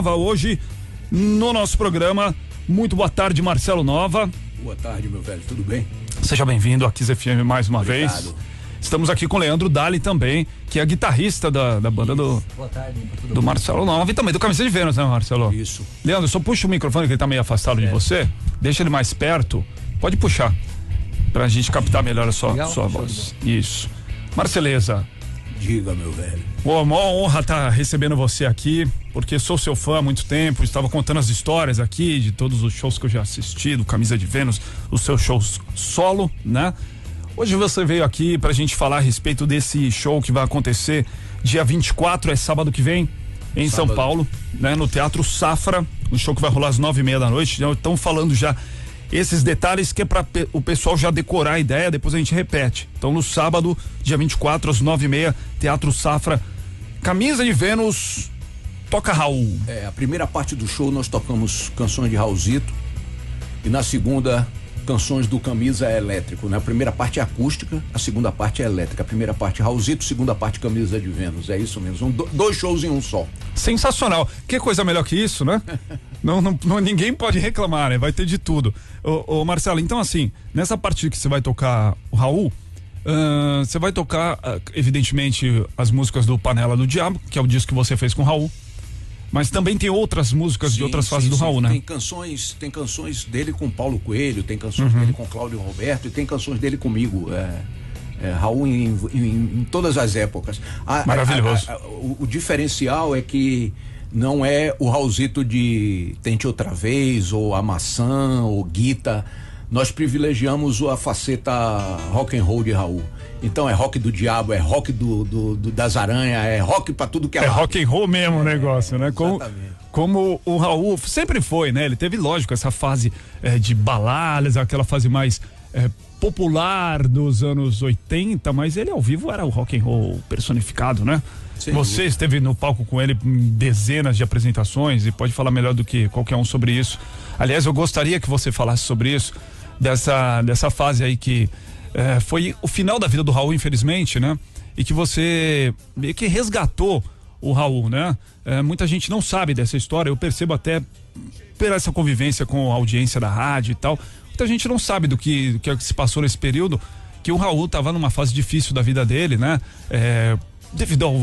Hoje no nosso programa. Muito boa tarde, Marcelo Nova. Boa tarde, meu velho, tudo bem? Seja bem-vindo à Kiss FM mais uma Obrigado. vez. Estamos aqui com o Leandro Dali também, que é guitarrista da banda do Marcelo Nova e também do Camisa de Vênus, né, Marcelo? Isso. Leandro, só puxa o microfone que ele tá meio afastado de você, deixa ele mais perto, pode puxar, pra gente captar melhor a sua voz. Isso. Marceleza. Diga, meu velho. Uma honra estar recebendo você aqui, porque sou seu fã há muito tempo, estava contando as histórias aqui de todos os shows que eu já assisti, do Camisa de Vênus, os seus shows solo, né? Hoje você veio aqui pra gente falar a respeito desse show que vai acontecer dia 24, é sábado que vem, em São Paulo, né? No Teatro Safra, um show que vai rolar às 9:30 da noite. Estão falando já esses detalhes que é pra o pessoal já decorar a ideia, depois a gente repete. Então no sábado, dia 24, às 9:30, Teatro Safra, Camisa de Vênus, toca Raul. A primeira parte do show nós tocamos canções de Raulzito e na segunda, canções do Camisa Elétrico, né? A primeira parte é acústica, a segunda parte é elétrica. A primeira parte Raulzito, segunda parte Camisa de Vênus, é isso mesmo, dois shows em um só. Sensacional, que coisa melhor que isso, né? não, ninguém pode reclamar, né? Vai ter de tudo. Ô Marcelo, então assim, nessa parte que você vai tocar o Raul, você vai tocar, evidentemente, as músicas do Panela do Diabo, que é o disco que você fez com o Raul, mas também tem outras músicas de outras fases do Raul, né? Tem canções dele com Paulo Coelho, tem canções dele com Cláudio Roberto e tem canções dele comigo. Raul em todas as épocas. Maravilhoso. O diferencial é que não é o Raulzito de Tente Outra Vez, ou A Maçã, ou Guita. Nós privilegiamos a faceta rock and roll de Raul. Então é rock do Diabo, é rock das Aranhas, é rock pra tudo que é lado. Rock and roll mesmo o negócio, né? Como o Raul sempre foi, né? Ele teve, lógico, essa fase de baladas, aquela fase mais popular dos anos 80, mas ele ao vivo era o rock and roll personificado, né? Você esteve no palco com ele em dezenas de apresentações e pode falar melhor do que qualquer um sobre isso. Aliás, eu gostaria que você falasse sobre isso, dessa fase aí que foi o final da vida do Raul, infelizmente, né? E que você meio que resgatou o Raul, né? Muita gente não sabe dessa história, eu percebo até por essa convivência com a audiência da rádio e tal. Muita gente não sabe do que se passou nesse período, que o Raul estava numa fase difícil da vida dele, né? Devido ao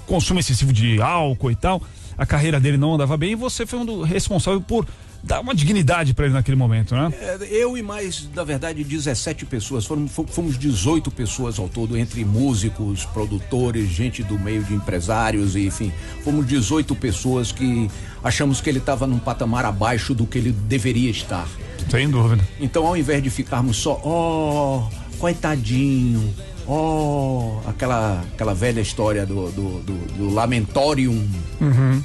consumo excessivo de álcool e tal, a carreira dele não andava bem e você foi um do responsável por dar uma dignidade para ele naquele momento, né? Eu e mais, na verdade, 17 pessoas, fomos 18 pessoas ao todo, entre músicos, produtores, gente do meio de empresários, e, enfim, fomos 18 pessoas que achamos que ele estava num patamar abaixo do que ele deveria estar. Sem dúvida. Então, ao invés de ficarmos só, coitadinho, aquela velha história do lamentorium. Uhum.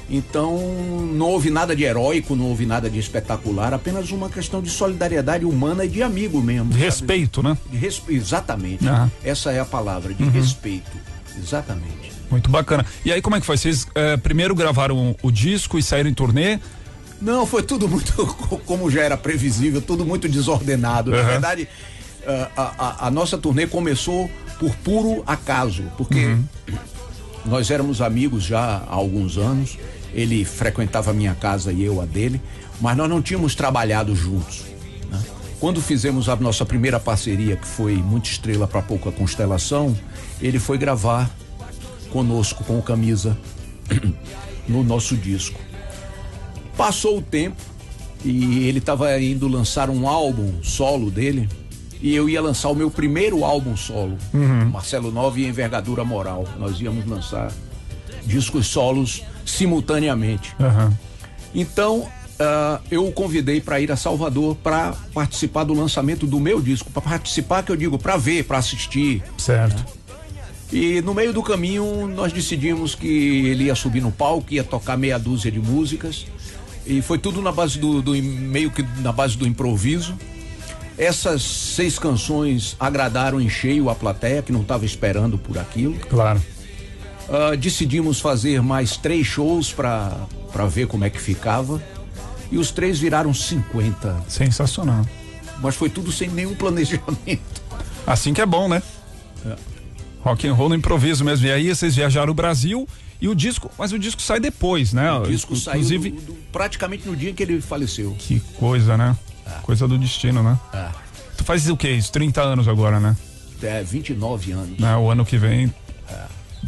Então, não houve nada de heróico, não houve nada de espetacular, apenas uma questão de solidariedade humana e de amigo mesmo. De respeito, né? Exatamente. Essa é a palavra, de respeito. Exatamente. Muito bacana. E aí, como é que foi? Vocês primeiro gravaram o disco e saíram em turnê? Não, foi tudo muito, como já era previsível, tudo muito desordenado. Na verdade, a nossa turnê começou por puro acaso, porque nós éramos amigos já há alguns anos. Ele frequentava a minha casa e eu a dele, mas nós não tínhamos trabalhado juntos, né? Quando fizemos a nossa primeira parceria, que foi Muita Estrela pra Pouca Constelação, ele foi gravar conosco, com o Camisa, no nosso disco. Passou o tempo e ele estava indo lançar um álbum solo dele, e eu ia lançar o meu primeiro álbum solo, Marcelo Nova e Envergadura Moral. Nós íamos lançar discos solos simultaneamente. Então, eu o convidei para ir a Salvador para participar do lançamento do meu disco. Para participar, que eu digo, para ver, para assistir. Certo. Né? E no meio do caminho nós decidimos que ele ia subir no palco, ia tocar meia dúzia de músicas, e foi tudo na base meio que na base do improviso. Essas 6 canções agradaram em cheio a plateia, que não estava esperando por aquilo. Claro. Decidimos fazer mais 3 shows para ver como é que ficava, e os 3 viraram 50. Sensacional. Mas foi tudo sem nenhum planejamento. Assim que é bom, né? Rock and roll no improviso mesmo. E aí vocês viajaram o Brasil E o disco, mas o disco sai depois, né? O disco inclusive saiu praticamente no dia em que ele faleceu. Que coisa, né? Coisa do destino, né? Tu faz o quê? Isso, 30 anos agora, né? 29 anos. Né? O ano que vem.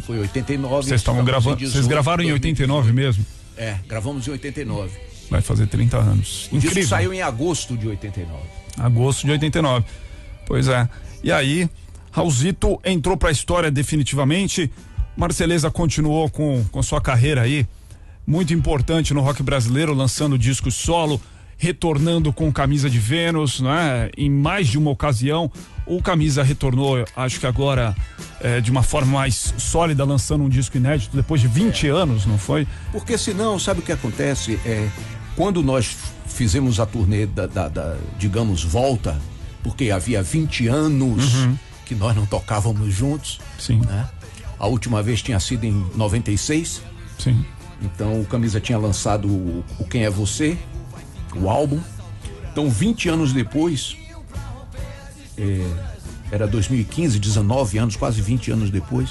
Foi 89. Vocês estavam gravando. Vocês gravaram em 89 mesmo? Gravamos em 89. Vai fazer 30 anos. O disco saiu em agosto de 89. Agosto de 89. Pois é. E aí, Raulzito entrou pra história definitivamente. Marceleza continuou com sua carreira aí, muito importante no rock brasileiro, lançando discos solo, retornando com Camisa de Vênus, né? Em mais de uma ocasião. O Camisa retornou, acho que agora de uma forma mais sólida, lançando um disco inédito depois de 20 anos, não foi? Porque senão, sabe o que acontece? Quando nós fizemos a turnê digamos, Volta, porque havia 20 anos que nós não tocávamos juntos. Sim. Né? A última vez tinha sido em 96. Sim. Então o Camisa tinha lançado o Quem é Você, o álbum. Então 20 anos depois, era 2015, 19 anos, quase 20 anos depois,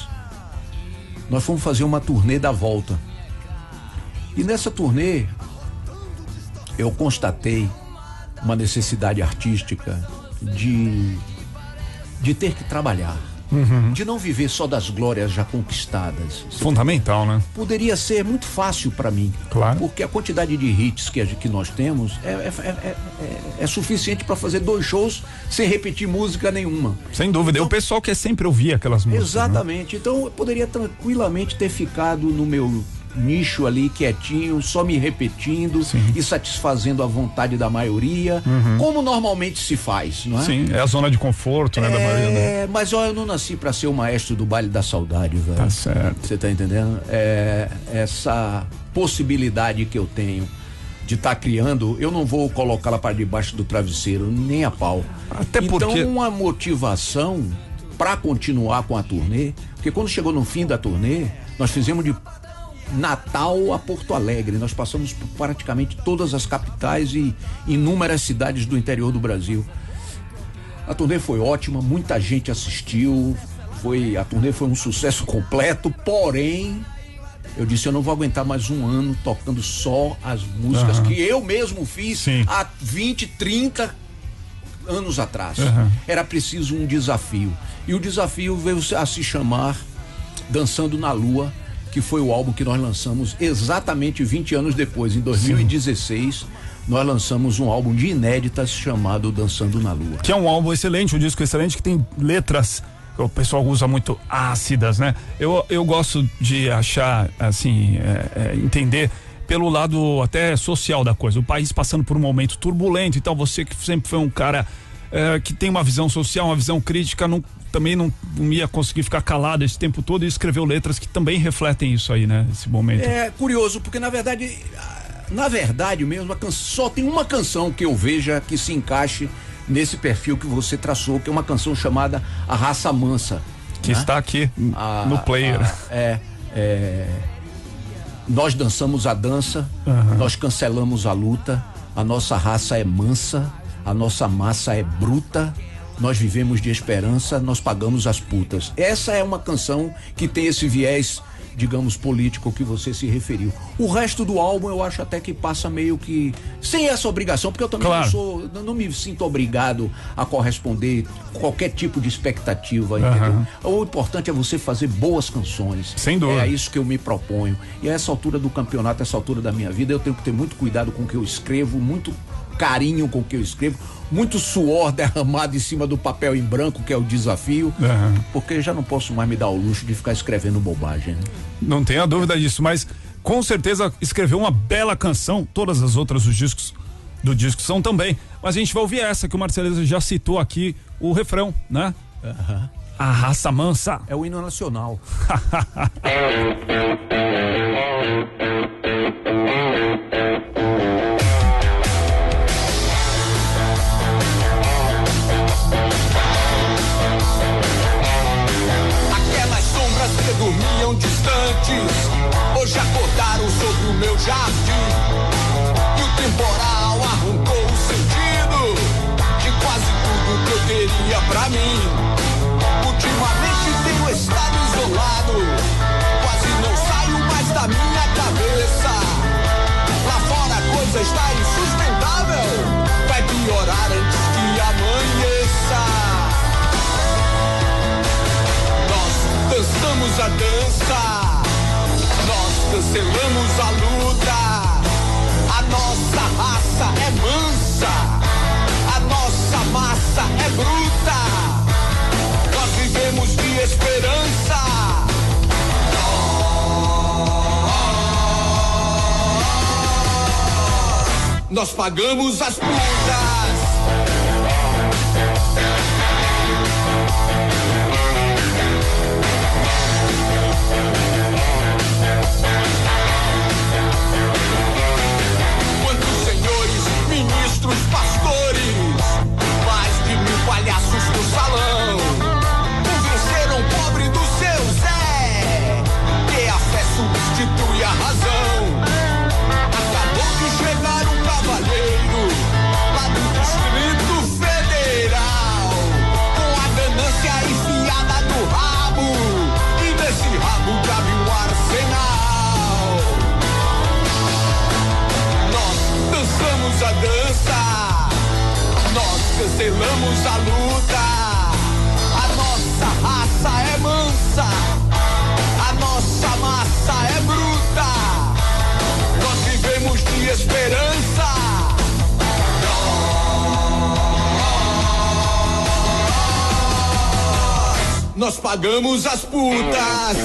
nós fomos fazer uma turnê da Volta. E nessa turnê eu constatei uma necessidade artística de ter que trabalhar. De não viver só das glórias já conquistadas. Fundamental, né? Poderia ser muito fácil para mim. Claro. Porque a quantidade de hits que nós temos é suficiente para fazer 2 shows sem repetir música nenhuma. Sem dúvida. Então, o pessoal quer sempre ouvir aquelas músicas. Exatamente. Né? Então eu poderia tranquilamente ter ficado no meu nicho ali quietinho, só me repetindo. Sim. E satisfazendo a vontade da maioria, como normalmente se faz, não é? Sim, é a zona de conforto, né, da maioria. Né? Mas olha, eu não nasci pra ser o maestro do baile da saudade, velho. Tá certo. Você tá entendendo? Essa possibilidade que eu tenho de estar criando, eu não vou colocá-la para debaixo do travesseiro, nem a pau. Até porque... Então, uma motivação pra continuar com a turnê, porque quando chegou no fim da turnê, nós fizemos de Natal a Porto Alegre. Nós passamos por praticamente todas as capitais e inúmeras cidades do interior do Brasil. A turnê foi ótima, muita gente assistiu, a turnê foi um sucesso completo, porém, eu disse, eu não vou aguentar mais um ano tocando só as músicas que eu mesmo fiz há 20, 30 anos atrás. Era preciso um desafio. E o desafio veio a se chamar Dançando na Lua, que foi o álbum que nós lançamos exatamente 20 anos depois, em 2016. Nós lançamos um álbum de inéditas chamado Dançando na Lua. Que é um álbum excelente, um disco excelente, que tem letras que o pessoal usa muito ácidas, né? Eu gosto de achar, assim, entender pelo lado até social da coisa. O país passando por um momento turbulento, então você que sempre foi um cara que tem uma visão social, uma visão crítica, também não ia conseguir ficar calado esse tempo todo e escreveu letras que também refletem isso aí, né? Esse momento. É curioso, porque na verdade mesmo, só tem uma canção que eu veja que se encaixe nesse perfil que você traçou, que é uma canção chamada A Raça Mansa. Que está aqui no player. Nós dançamos a dança, nós cancelamos a luta, a nossa raça é mansa, a nossa massa é bruta, nós vivemos de esperança, nós pagamos as putas. Essa é uma canção que tem esse viés, digamos, político que você se referiu. O resto do álbum eu acho até que passa meio que sem essa obrigação, porque eu também não me sinto obrigado a corresponder qualquer tipo de expectativa, entendeu? O importante é você fazer boas canções. Sem dúvida. É isso que eu me proponho. E a essa altura do campeonato, a essa altura da minha vida, eu tenho que ter muito cuidado com o que eu escrevo, muito carinho com o que eu escrevo, muito suor derramado em cima do papel em branco, que é o desafio, porque já não posso mais me dar o luxo de ficar escrevendo bobagem. Né? Não tenha dúvida disso, mas com certeza escreveu uma bela canção, todas as outras do disco são também, mas a gente vai ouvir essa que o Marceleza já citou aqui, o refrão, né? A Raça Mansa. É o hino nacional. Dormiam distantes, hoje acordaram sobre o meu jardim. E o temporal arrancou o sentido de quase tudo que eu queria pra mim. Ultimamente tenho estado isolado, quase não saio mais está insustentável. Vai piorar antes que amanheça. Nós dançamos a dança, nós cancelamos a luta. A nossa raça é mansa, a nossa massa é bruta. Nós vivemos de esperança. Nós pagamos as putas. Quantos senhores, ministros, pastores, mais de 1000 palhaços no salão, convenceram o pobre do seu Zé que a fé substitui a razão. Acabou de chegar um cavalheiro lá do Distrito Federal, com a ganância enfiada no rabo, e nesse rabo cabe um arsenal. Nós dançamos a dança, nós cancelamos a luta. A nossa raça é mansa, a nossa massa é bruta. Nós vivemos de esperança. Nós pagamos as putas.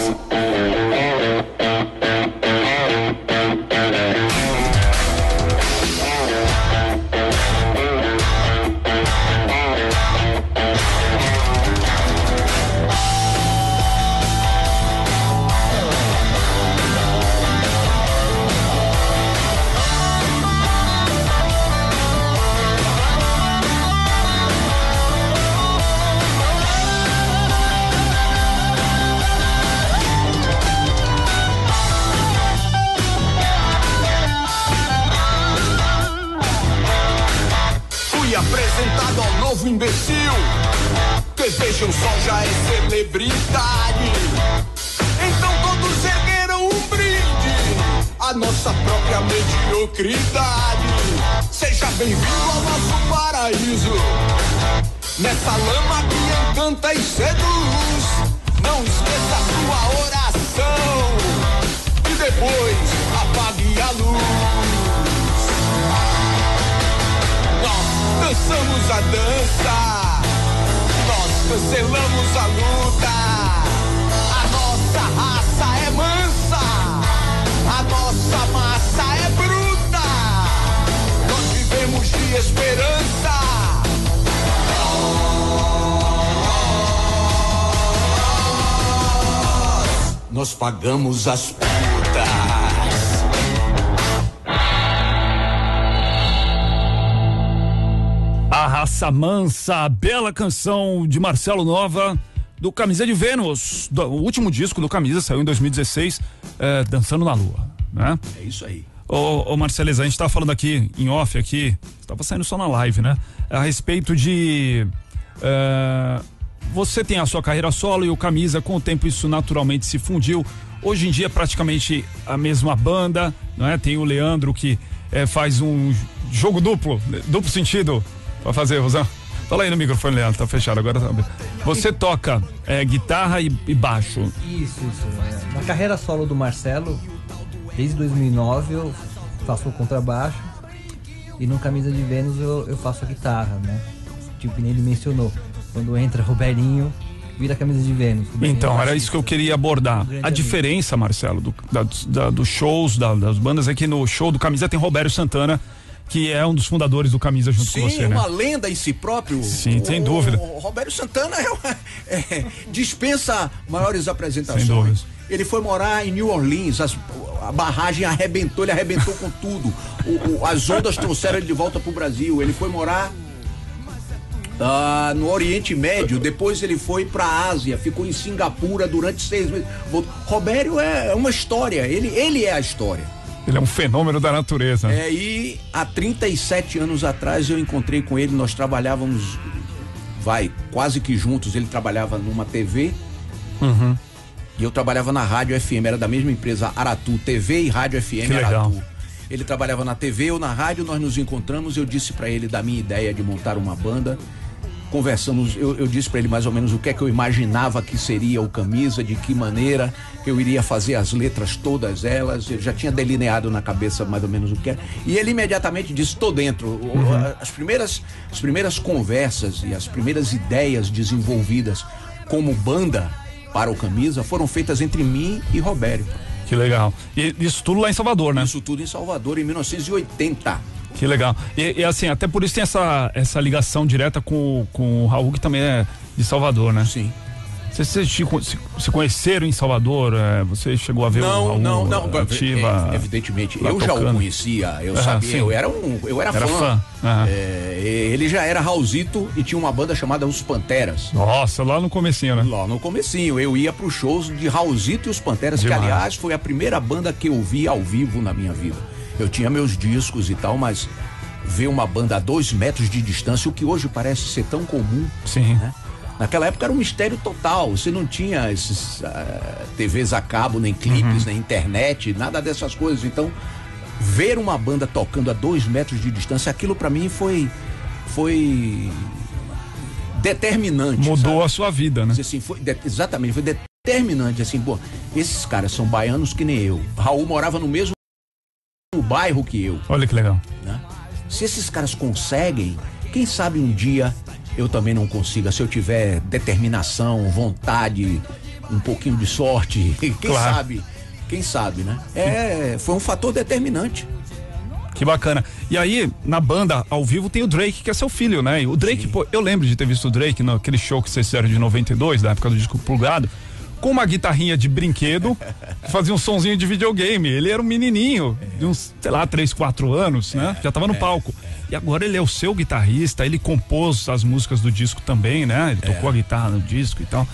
Apresentado ao novo imbecil, que veja o sol já é celebridade. Então todos ergueram um brinde à nossa própria mediocridade. Seja bem-vindo ao nosso paraíso, nessa lama que encanta e seduz. Não esqueça a sua oração e depois apague a luz. Nós dançamos a dança, nós cancelamos a luta. A nossa raça é mansa, a nossa massa é bruta. Nós vivemos de esperança. Nós pagamos as putas. A Raça Mansa, bela canção de Marcelo Nova, do Camisa de Vênus, o último disco do Camisa, saiu em 2016, Dançando na Lua, né? É isso aí. Ô Marceleza, a gente tava falando aqui, em off aqui, tava saindo só na live, né? A respeito de você tem a sua carreira solo e o Camisa, com o tempo isso naturalmente se fundiu. Hoje em dia é praticamente a mesma banda, não é? Tem o Leandro que faz um jogo duplo sentido. Vai fazer, Rosão? Fala aí no microfone, Leandro, tá fechado agora. Você toca guitarra e baixo. Isso. Na carreira solo do Marcelo, desde 2009 eu faço o contrabaixo e no Camisa de Vênus eu faço a guitarra, né? Tipo, ele mencionou, quando entra Robertinho, vira Camisa de Vênus. Então, era isso que eu queria abordar. A diferença, Marcelo, dos shows, das bandas, é que no show do Camisa tem Roberto Santana, que é um dos fundadores do Camisa junto com você, né? Sim, uma lenda em si próprio. Sim, sem dúvida. O Roberto Santana dispensa maiores apresentações. Sem dúvida. Ele foi morar em New Orleans, a barragem arrebentou, ele arrebentou com tudo. As ondas trouxeram ele de volta pro Brasil. Ele foi morar no Oriente Médio, depois ele foi pra Ásia, ficou em Singapura durante 6 meses. Roberto é uma história, ele é a história. Ele é um fenômeno da natureza. E há 37 anos atrás eu encontrei com ele, nós trabalhávamos, quase que juntos. Ele trabalhava numa TV e eu trabalhava na Rádio FM, era da mesma empresa, Aratu, TV e Rádio FM que legal. Aratu. Ele trabalhava na TV ou na rádio, nós nos encontramos, eu disse pra ele da minha ideia de montar uma banda. Conversamos, eu disse pra ele mais ou menos o que é que eu imaginava que seria o Camisa, de que maneira eu iria fazer as letras, todas elas. Eu já tinha delineado na cabeça mais ou menos o que é. E ele imediatamente disse: tô dentro. As primeiras conversas e as primeiras ideias desenvolvidas como banda para o Camisa foram feitas entre mim e Robério. Que legal. E isso tudo lá em Salvador, né? Isso tudo em Salvador, em 1980. Que legal. E assim, até por isso tem essa ligação direta com o Raul, que também é de Salvador, né? Sim. Vocês se conheceram em Salvador? Você chegou a ver o Raul? Não. Ativa, evidentemente. Eu já o conhecia, eu sabia, sim. Eu era fã. Ele já era Raulzito e tinha uma banda chamada Os Panteras. Nossa, lá no comecinho, né? Lá no comecinho. Eu ia pros shows de Raulzito e Os Panteras, demais. Que aliás foi a primeira banda que eu vi ao vivo na minha vida. Eu tinha meus discos e tal, mas ver uma banda a 2 metros de distância, o que hoje parece ser tão comum. Sim. Né? Naquela época era um mistério total. Você não tinha esses TVs a cabo, nem clipes, nem internet, nada dessas coisas. Então, ver uma banda tocando a 2 metros de distância, aquilo pra mim foi determinante. Mudou, sabe? A sua vida, né? Assim, exatamente, foi determinante. Assim, pô, esses caras são baianos que nem eu. Raul morava no mesmo bairro que eu. Olha que legal. Né? Se esses caras conseguem, quem sabe um dia eu também não consiga, se eu tiver determinação, vontade, um pouquinho de sorte, quem sabe, né? Foi um fator determinante. Que bacana. E aí, na banda, ao vivo, tem o Drake, que é seu filho, né? E o Drake, pô, eu lembro de ter visto o Drake naquele show que vocês fizeram de 92, da época do disco Plugado, com uma guitarrinha de brinquedo, que fazia um sonzinho de videogame. Ele era um menininho, de uns, 3, 4 anos, né? Já tava no palco. E agora ele é o seu guitarrista, ele compôs as músicas do disco também, né? Ele tocou a guitarra no disco e tal.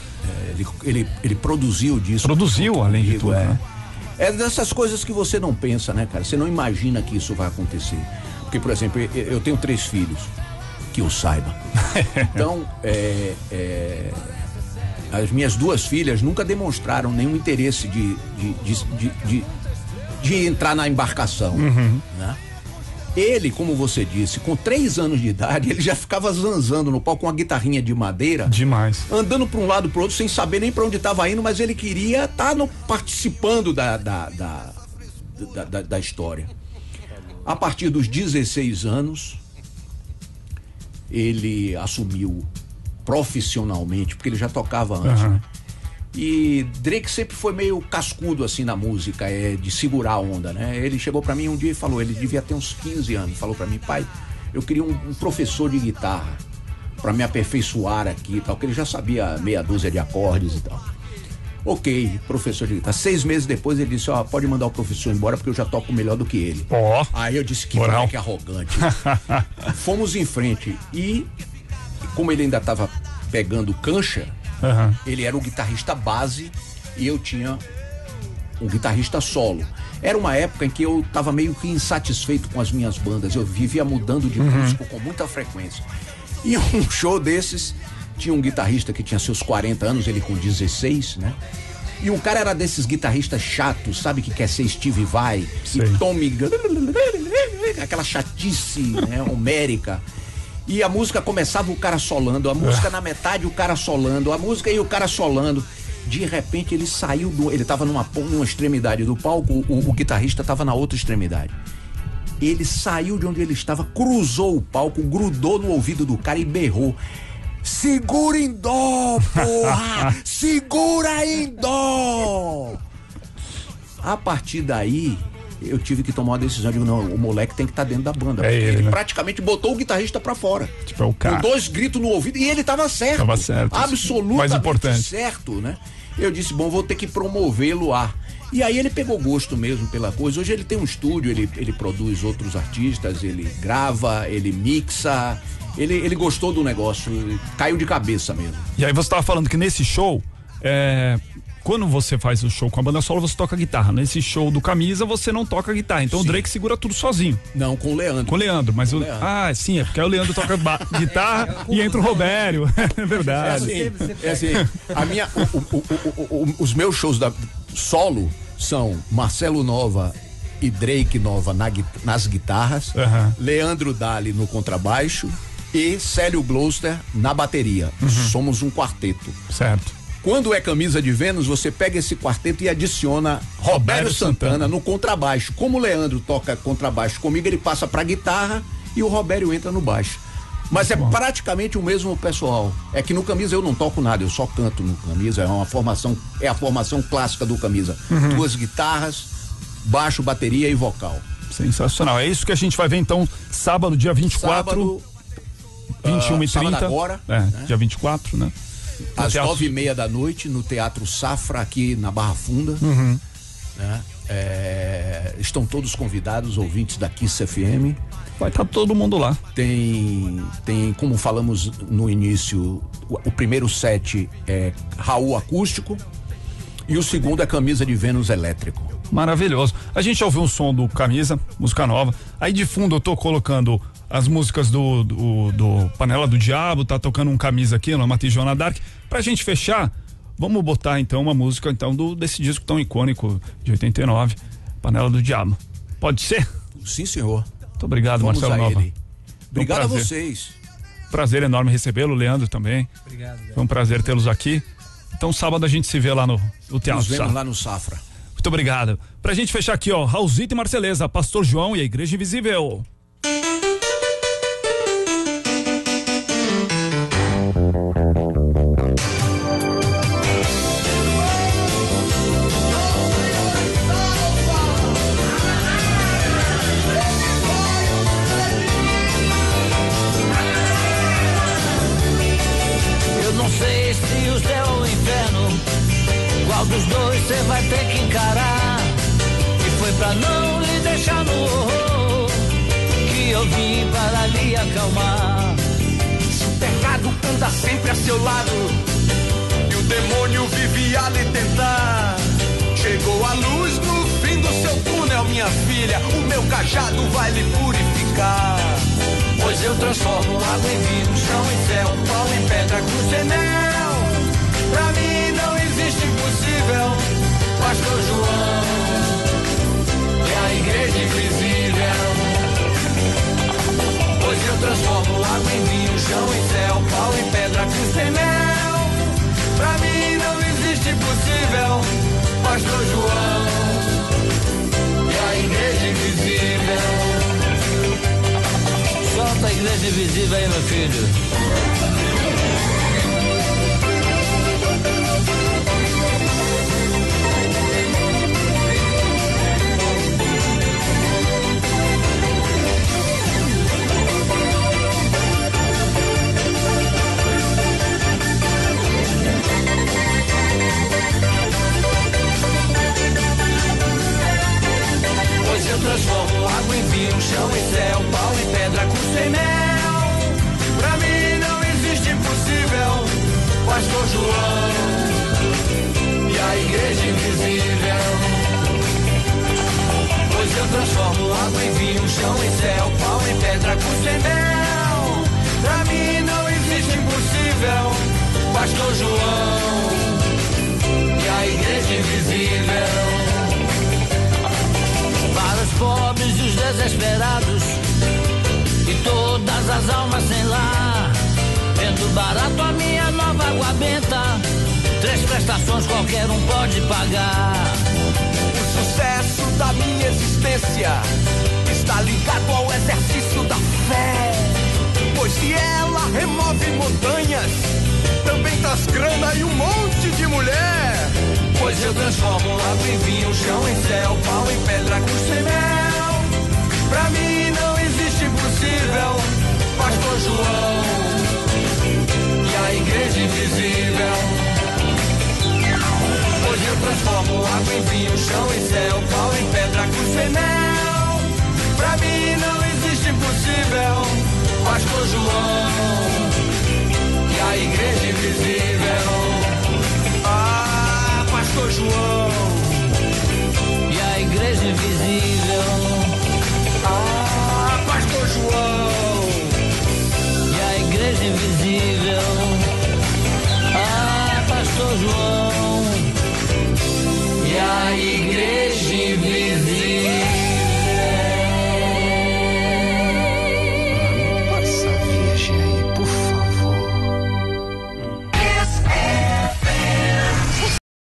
Ele produziu o disco. Produziu, além de tudo, né? É dessas coisas que você não pensa, né, cara? Você não imagina que isso vai acontecer. Porque, por exemplo, eu tenho 3 filhos, que eu saiba. Então, as minhas 2 filhas nunca demonstraram nenhum interesse de entrar na embarcação, né? Ele, como você disse, com 3 anos de idade, ele já ficava zanzando no palco com uma guitarrinha de madeira. Demais. Andando para um lado pro outro sem saber nem para onde estava indo, mas ele queria estar participando da história. A partir dos 16 anos, ele assumiu profissionalmente, porque ele já tocava antes, né? E Drake sempre foi meio cascudo assim na música, de segurar a onda, né? Ele chegou pra mim um dia e falou, ele devia ter uns 15 anos, falou pra mim: pai, eu queria um professor de guitarra pra me aperfeiçoar aqui e tal, porque ele já sabia meia dúzia de acordes e tal. Ok, professor de guitarra. 6 meses depois ele disse: pode mandar o professor embora porque eu já toco melhor do que ele. Aí eu disse: que moleque arrogante. Fomos em frente e como ele ainda tava pegando cancha, ele era o guitarrista base e eu tinha um guitarrista solo. Era uma época em que eu tava meio que insatisfeito com as minhas bandas, eu vivia mudando de músico com muita frequência. E um show desses, tinha um guitarrista que tinha seus 40 anos, ele com 16, né? E um cara era desses guitarristas chatos, sabe, que quer ser Steve Vai, e tome aquela chatice, né, homérica. E a música começava o cara solando, a música na metade o cara solando, a música e o cara solando. De repente ele saiu ele tava numa extremidade do palco, o guitarrista tava na outra extremidade. Ele saiu de onde ele estava, cruzou o palco, grudou no ouvido do cara e berrou: segura em dó, porra! Segura em dó! A partir daí, eu tive que tomar uma decisão. Digo, não, o moleque tem que estar dentro da banda. Ele, né? Praticamente botou o guitarrista pra fora. Tipo, é o cara. Com 2 gritos no ouvido. E ele tava certo. Tava certo. Absolutamente mais importante. certo, né? Eu disse, bom, vou ter que promovê-lo a... E aí ele pegou gosto mesmo pela coisa. Hoje ele tem um estúdio, ele produz outros artistas, ele grava, ele mixa. Ele gostou do negócio, caiu de cabeça mesmo. E aí você tava falando que nesse show... Quando você faz o show com a banda solo, você toca guitarra. Nesse show do Camisa, você não toca guitarra. Então o Drake segura tudo sozinho. Não, com o Leandro. Com o Leandro, mas sim, é porque aí o Leandro toca guitarra e entra o Robério. É verdade. É assim, os meus shows solo são Marcelo Nova e Drake Nova nas guitarras, Leandro Dali no contrabaixo e Célio Gloucester na bateria. Somos um quarteto. Certo. Quando é Camisa de Vênus, você pega esse quarteto e adiciona Roberto Santana no contrabaixo. Como o Leandro toca contrabaixo comigo, ele passa pra guitarra e o Robério entra no baixo. Mas é praticamente o mesmo pessoal. É que no Camisa eu não toco nada, eu só canto no Camisa. É a formação clássica do Camisa. 2 guitarras, baixo, bateria e vocal. Sensacional. É isso que a gente vai ver então sábado, dia 24. 21h30. Sábado agora. Né? Dia 24, né? Às 9h30 da noite, no Teatro Safra, aqui na Barra Funda. Né? Estão todos convidados, ouvintes da Kiss FM. Vai estar todo mundo lá. Tem, como falamos no início, o primeiro set é Raul acústico e o segundo é Camisa de Vênus elétrico. Maravilhoso. A gente já ouviu um som do Camisa, música nova. Aí de fundo eu tô colocando as músicas do Panela do Diabo, tá tocando um Camisa aqui, uma Matijona Dark. Pra gente fechar, vamos botar então uma música então desse disco tão icônico de 89, Panela do Diabo. Pode ser? Sim, senhor. Muito obrigado, Vamos Marcelo Nova. Obrigado a vocês. Prazer enorme recebê-lo, Leandro também. Obrigado. Foi um prazer tê-los aqui. Então sábado a gente se vê lá no Teatro Nos vemos Safra. lá no Safra. Muito obrigado. Pra gente fechar aqui, ó, Raulzito e Marceleza, Pastor João e a Igreja Invisível. Dos dois cê vai ter que encarar. E foi pra não lhe deixar no horror que eu vim para lhe acalmar. Se o pecado anda sempre a seu lado e o demônio vive a lhe tentar, chegou a luz no fim do seu túnel, minha filha, o meu cajado vai lhe purificar. Pois eu transformo água em vinho, chão em céu, pau em pedra, cruz em mel. Pra mim não existe impossível, Pastor João é a Igreja Invisível. Pois eu transformo água em vinho, chão em céu, pau em pedra, cruz em mel. Pra mim não existe impossível, Pastor João é a Igreja Invisível. Solta a Igreja Invisível aí, meu filho. Eu transformo água em vinho, chão em céu, pau em pedra, cruz em mel. Pra mim não existe impossível, Pastor João e a Igreja Invisível. Pois eu transformo água em vinho, chão em céu, pau em pedra, cruz em mel. Pra mim não existe impossível, Pastor João e a Igreja Invisível. Para os pobres e os desesperados e todas as almas sem lar, vendo barato a minha nova água benta, 3 prestações qualquer um pode pagar. O sucesso da minha existência está ligado ao exercício da fé, pois se ela remove montanhas, também traz grana e um monte de mulher. Pois eu transformo água em vinho, chão em céu, pau em pedra, cruz em mel. Pra mim não existe impossível, Pastor João e a Igreja Invisível. Pois eu transformo água em vinho, chão em céu, pau em pedra, cruz em mel. Pra mim não existe impossível, Pastor João e a Igreja Invisível. Pastor João e a Igreja Invisível.